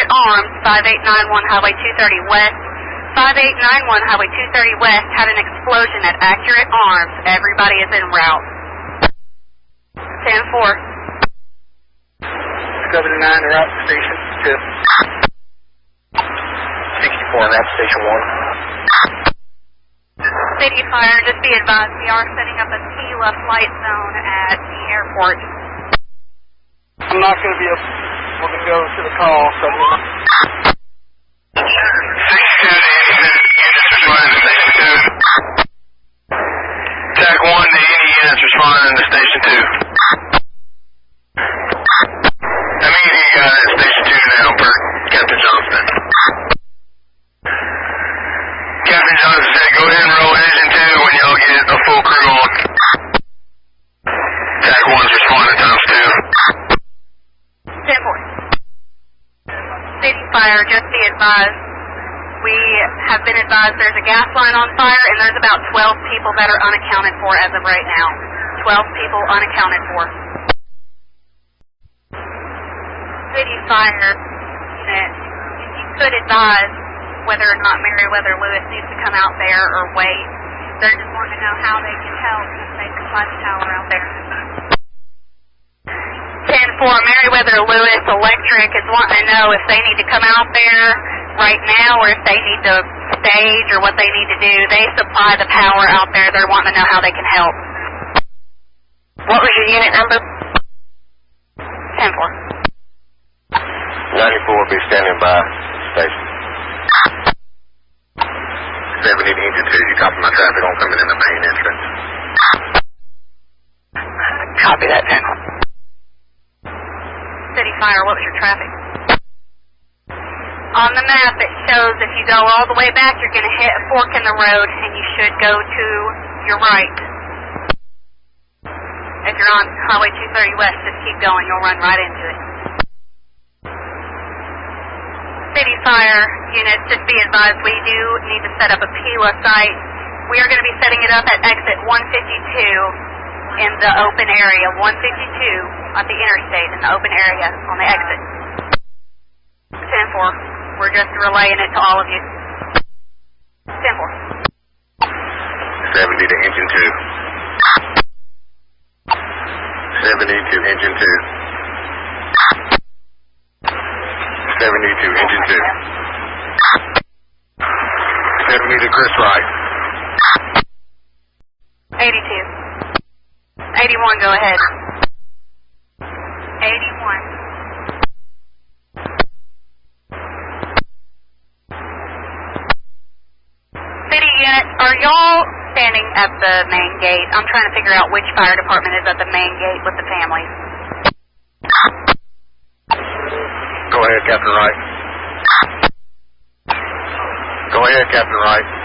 Arms, 5891 Highway 230 West. 5891 Highway 230 West had an explosion at Accurate Arms. Everybody is en route. 10-4. 79 to route to station 2. 64 route to station 1. City Fire, just be advised we are setting up a TILA flight zone at the airport. I'm not going to be able to go to the call, so I'm going to... 62 units responding to station 2. TAC 1 to any units responding to station 2. How many of you got at station 2 now per Captain Johnston? Captain Johnson said go ahead and roll engine 2 when y'all get a full crew on. TAC 1's responding times 2. 10-4. City Fire, just be advised. We have been advised there's a gas line on fire and there's about 12 people that are unaccounted for as of right now. 12 people unaccounted for. City Fire unit, if you could advise whether or not Meriwether Lewis needs to come out there or wait. They're just wanting to know how they can help if they supply the power out there. 10-4, Meriwether Lewis Electric is wanting to know if they need to come out there right now or if they need to stage or what they need to do. They supply the power out there. They're wanting to know how they can help. What was your unit number? 10-4. 94 will be standing by station. 70 to engine 2, you copy my traffic on coming in the main entrance. Copy that, General. City Fire, what was your traffic? On the map, it shows if you go all the way back, you're going to hit a fork in the road, and you should go to your right. If you're on Highway 230 West, just keep going. You'll run right into it. City Fire units, just be advised, we do need to set up a PILA site. We are going to be setting it up at exit 152 in the open area. 152 at the interstate in the open area on the exit. 10-4. We're just relaying it to all of you. 10-4. 70 to engine 2. 70 to engine 2. 70 to engine 2. 70 to Chris Wright. 82. 81, go ahead. 81. City units, are y'all standing at the main gate? I'm trying to figure out which fire department is at the main gate with the families. Go ahead, Captain Wright. Go ahead, Captain Wright.